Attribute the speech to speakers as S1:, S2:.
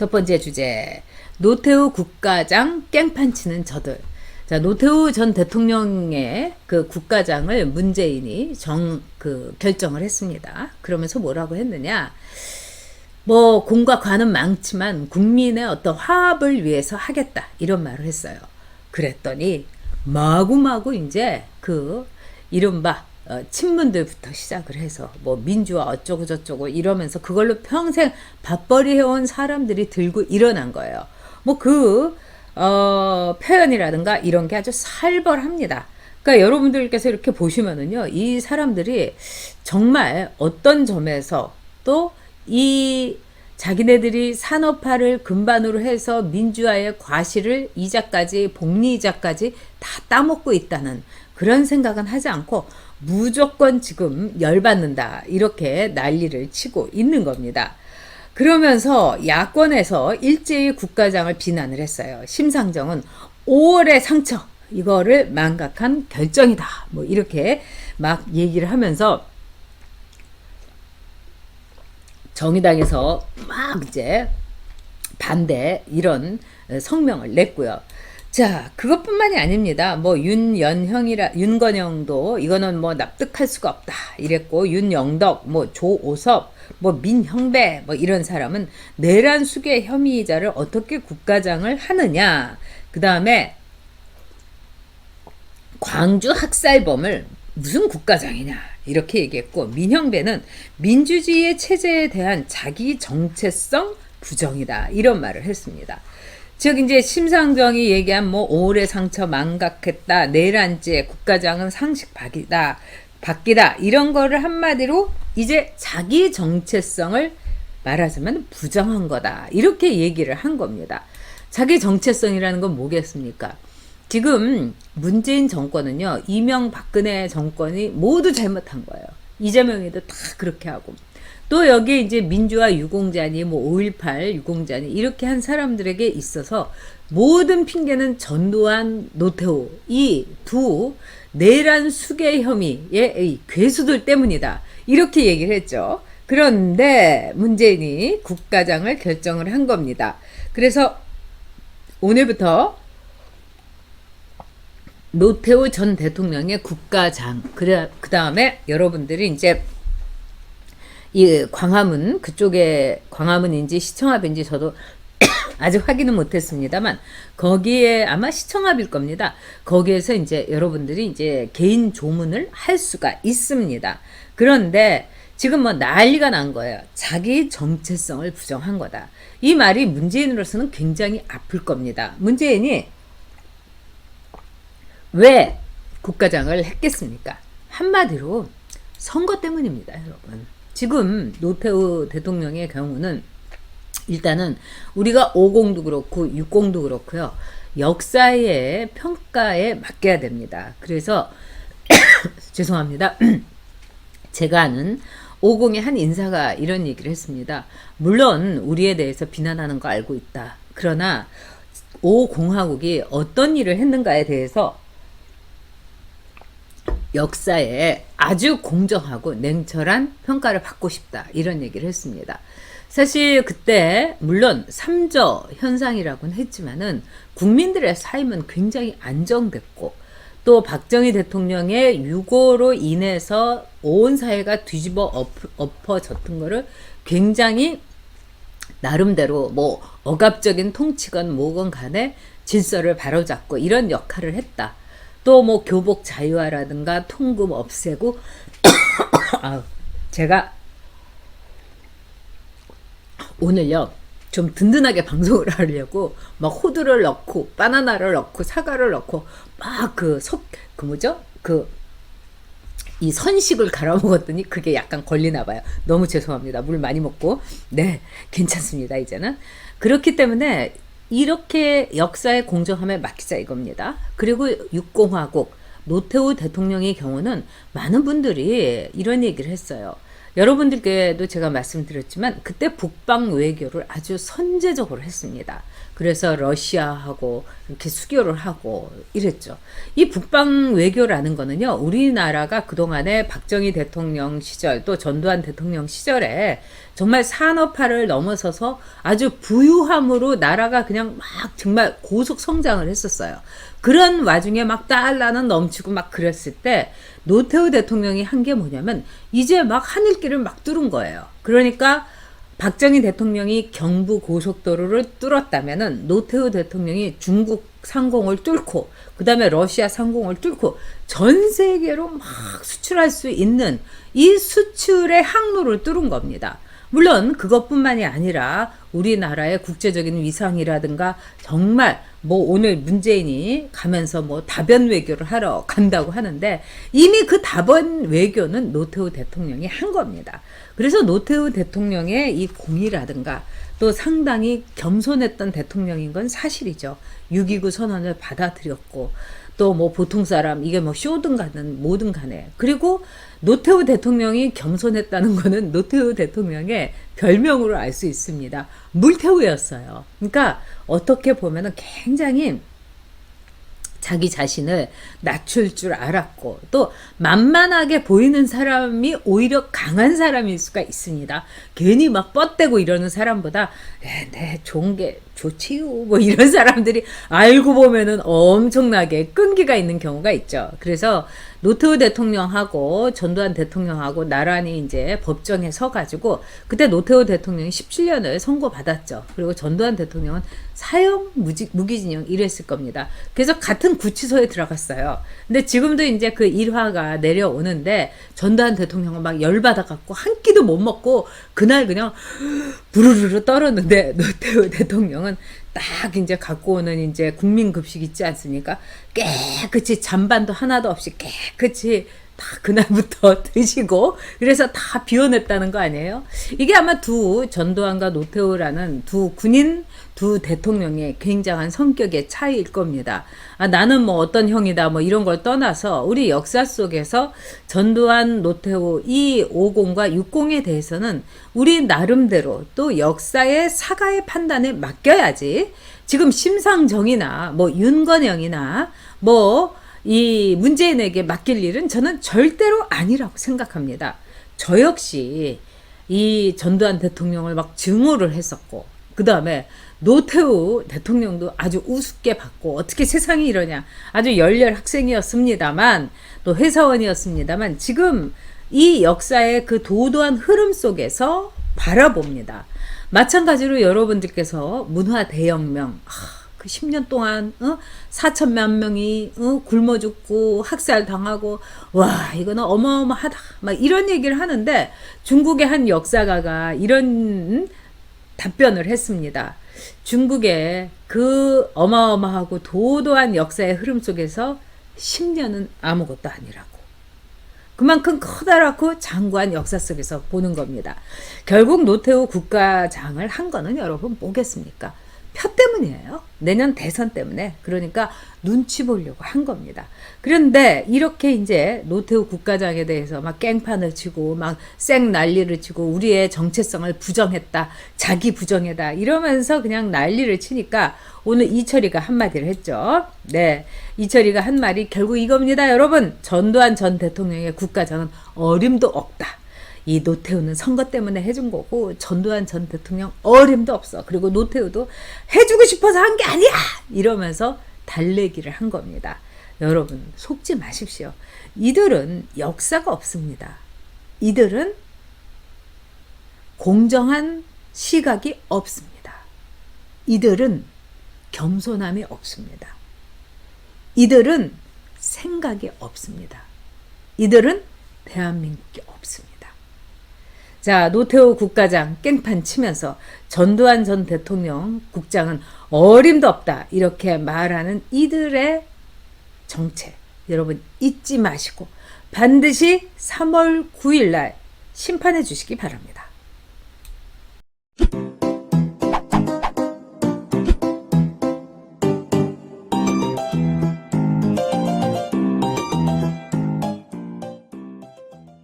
S1: 첫 번째 주제. 노태우 국가장 깽판 치는 저들. 자, 노태우 전 대통령의 그 국가장을 문재인이 결정을 했습니다. 그러면서 뭐라고 했느냐. 뭐, 공과 관은 많지만 국민의 어떤 화합을 위해서 하겠다. 이런 말을 했어요. 그랬더니, 마구마구 이제 이른바 친문들부터 시작을 해서 뭐 민주화 어쩌고 저쩌고 이러면서 그걸로 평생 밥벌이 해온 사람들이 들고 일어난 거예요. 뭐 표현이라든가 이런 게 아주 살벌합니다. 그러니까 여러분들께서 이렇게 보시면은요, 이 사람들이 정말 어떤 점에서 또 이 자기네들이 산업화를 근반으로 해서 민주화의 과실을 이자까지 복리이자까지 다 따먹고 있다는 그런 생각은 하지 않고 무조건 지금 열받는다 이렇게 난리를 치고 있는 겁니다. 그러면서 야권에서 일제히 국가장을 비난을 했어요. 심상정은 5월의 상처 이거를 망각한 결정이다 뭐 이렇게 막 얘기를 하면서 정의당에서 막 이제 반대 이런 성명을 냈고요. 자, 그것뿐만이 아닙니다. 뭐 윤건영도 이거는 뭐 납득할 수가 없다 이랬고, 윤영덕, 뭐 조오섭, 뭐 민형배 뭐 이런 사람은 내란 수괴 혐의자를 어떻게 국가장을 하느냐. 그 다음에 광주 학살범을 무슨 국가장이냐 이렇게 얘기했고, 민형배는 민주주의의 체제에 대한 자기 정체성 부정이다 이런 말을 했습니다. 즉 이제 심상정이 얘기한 뭐 5월의 상처 망각했다, 내란죄, 국가장은 상식 바뀌다 이런 거를 한마디로 이제 자기 정체성을 말하자면 부정한 거다 이렇게 얘기를 한 겁니다. 자기 정체성이라는 건 뭐겠습니까? 지금 문재인 정권은요, 이명박근혜 정권이 모두 잘못한 거예요. 이재명이도 다 그렇게 하고, 또 여기에 이제 민주화 유공자니 뭐 5.18 유공자니 이렇게 한 사람들에게 있어서 모든 핑계는 전두환, 노태우 이 두 내란 수괴 혐의의 괴수들 때문이다 이렇게 얘기를 했죠. 그런데 문재인이 국가장을 결정을 한 겁니다. 그래서 오늘부터 노태우 전 대통령의 국가장, 그 다음에 여러분들이 이제 이 광화문 그쪽에 광화문인지 시청앞인지 저도 아직 확인은 못했습니다만 거기에 아마 시청앞일 겁니다. 거기에서 이제 여러분들이 이제 개인 조문을 할 수가 있습니다. 그런데 지금 뭐 난리가 난 거예요. 자기 정체성을 부정한 거다. 이 말이 문재인으로서는 굉장히 아플 겁니다. 문재인이 왜 국가장을 했겠습니까? 한마디로 선거 때문입니다, 여러분. 지금 노태우 대통령의 경우는 일단은 우리가 50도 그렇고 60도 그렇고요. 역사의 평가에 맡겨야 됩니다. 그래서 죄송합니다. 제가 아는 50의 한 인사가 이런 얘기를 했습니다. 물론 우리에 대해서 비난하는 거 알고 있다. 그러나 5공화국이 어떤 일을 했는가에 대해서 역사에 아주 공정하고 냉철한 평가를 받고 싶다 이런 얘기를 했습니다. 사실 그때 물론 삼저 현상이라고는 했지만은 국민들의 삶은 굉장히 안정됐고, 또 박정희 대통령의 유고로 인해서 온 사회가 뒤집어 엎어졌던 거를 굉장히 나름대로 뭐 억압적인 통치건 뭐건 간에 질서를 바로잡고 이런 역할을 했다. 또 뭐 교복 자유화라든가 통금 없애고 제가 오늘요 좀 든든하게 방송을 하려고 막 호두를 넣고 바나나를 넣고 사과를 넣고 막 이 선식을 갈아 먹었더니 그게 약간 걸리나 봐요. 너무 죄송합니다. 물 많이 먹고. 네, 괜찮습니다. 이제는. 그렇기 때문에 이렇게 역사의 공정함에 맡기자 이겁니다. 그리고 6공화국 노태우 대통령의 경우는 많은 분들이 이런 얘기를 했어요. 여러분들께도 제가 말씀드렸지만 그때 북방 외교를 아주 선제적으로 했습니다. 그래서 러시아하고 이렇게 수교를 하고 이랬죠. 이 북방 외교라는 거는요, 우리나라가 그동안에 박정희 대통령 시절 또 전두환 대통령 시절에 정말 산업화를 넘어서서 아주 부유함으로 나라가 그냥 막 정말 고속 성장을 했었어요. 그런 와중에 막 달러는 넘치고 막 그랬을 때 노태우 대통령이 한 게 뭐냐면 이제 막 하늘길을 막 뚫은 거예요. 그러니까 박정희 대통령이 경부 고속도로를 뚫었다면은 노태우 대통령이 중국 상공을 뚫고 그 다음에 러시아 상공을 뚫고 전 세계로 막 수출할 수 있는 이 수출의 항로를 뚫은 겁니다. 물론 그것뿐만이 아니라 우리나라의 국제적인 위상이라든가 정말 뭐 오늘 문재인이 가면서 뭐 다변 외교를 하러 간다고 하는데 이미 그 다변 외교는 노태우 대통령이 한 겁니다. 그래서 노태우 대통령의 이 공이라든가 또 상당히 겸손했던 대통령인 건 사실이죠. 6.29 선언을 받아들였고 또 뭐 보통 사람 이게 뭐 쇼든 가든 뭐든 간에 그리고 노태우 대통령이 겸손했다는 거는 노태우 대통령의 별명으로 알 수 있습니다. 물태우였어요. 그러니까 어떻게 보면은 굉장히 자기 자신을 낮출 줄 알았고 또 만만하게 보이는 사람이 오히려 강한 사람일 수가 있습니다. 괜히 막 뻗대고 이러는 사람보다 네 좋은 게 좋지요 뭐 이런 사람들이 알고 보면은 엄청나게 끈기가 있는 경우가 있죠. 그래서 노태우 대통령하고 전두환 대통령하고 나란히 이제 법정에 서가지고 그때 노태우 대통령이 17년을 선고받았죠. 그리고 전두환 대통령은 사형 무기징역 이랬을 겁니다. 그래서 같은 구치소에 들어갔어요. 근데 지금도 이제 그 일화가 내려오는데 전두환 대통령은 막 열받아갖고 한 끼도 못 먹고 그날 그냥 부르르르 떨었는데 노태우 대통령은 딱 이제 갖고 오는 이제 국민급식 있지 않습니까? 깨끗이 잔반도 하나도 없이 깨끗이 다 그날부터 드시고 그래서 다 비워냈다는 거 아니에요? 이게 아마 두 전두환과 노태우라는 두 군인 두 대통령의 굉장한 성격의 차이일 겁니다. 아, 나는 뭐 어떤 형이다 뭐 이런 걸 떠나서 우리 역사 속에서 전두환, 노태우 이 50과 60에 대해서는 우리 나름대로 또 역사의 사가의 판단에 맡겨야지 지금 심상정이나 뭐 윤건영이나 뭐 이 문재인에게 맡길 일은 저는 절대로 아니라고 생각합니다. 저 역시 이 전두환 대통령을 막 증오를 했었고 그 다음에 노태우 대통령도 아주 우습게 봤고 어떻게 세상이 이러냐 아주 열렬 학생이었습니다만 또 회사원이었습니다만 지금 이 역사의 그 도도한 흐름 속에서 바라봅니다. 마찬가지로 여러분들께서 문화 대혁명 그 10년 동안 4천만 명이 굶어 죽고 학살 당하고 와 이거는 어마어마하다 막 이런 얘기를 하는데 중국의 한 역사가가 이런 답변을 했습니다. 중국의 그 어마어마하고 도도한 역사의 흐름 속에서 10년은 아무것도 아니라고. 그만큼 커다랗고 장구한 역사 속에서 보는 겁니다. 결국 노태우 국가장을 한 거는 여러분 뭐겠습니까? 표 때문이에요. 내년 대선 때문에. 그러니까 눈치 보려고 한 겁니다. 그런데 이렇게 이제 노태우 국가장에 대해서 막 깽판을 치고 막 쌩 난리를 치고 우리의 정체성을 부정했다. 자기 부정했다. 이러면서 그냥 난리를 치니까 오늘 이철이가 한마디를 했죠. 네. 이철이가 한 말이 결국 이겁니다. 여러분. 전두환 전 대통령의 국가장은 어림도 없다. 이 노태우는 선거 때문에 해준 거고 전두환 전 대통령 어림도 없어. 그리고 노태우도 해주고 싶어서 한 게 아니야. 이러면서 달래기를 한 겁니다. 여러분 속지 마십시오. 이들은 역사가 없습니다. 이들은 공정한 시각이 없습니다. 이들은 겸손함이 없습니다. 이들은 생각이 없습니다. 이들은 대한민국이 없습니다. 자, 노태우 국가장 깽판 치면서 전두환 전 대통령 국장은 어림도 없다 이렇게 말하는 이들의 정체 여러분 잊지 마시고 반드시 3월 9일 날 심판해 주시기 바랍니다.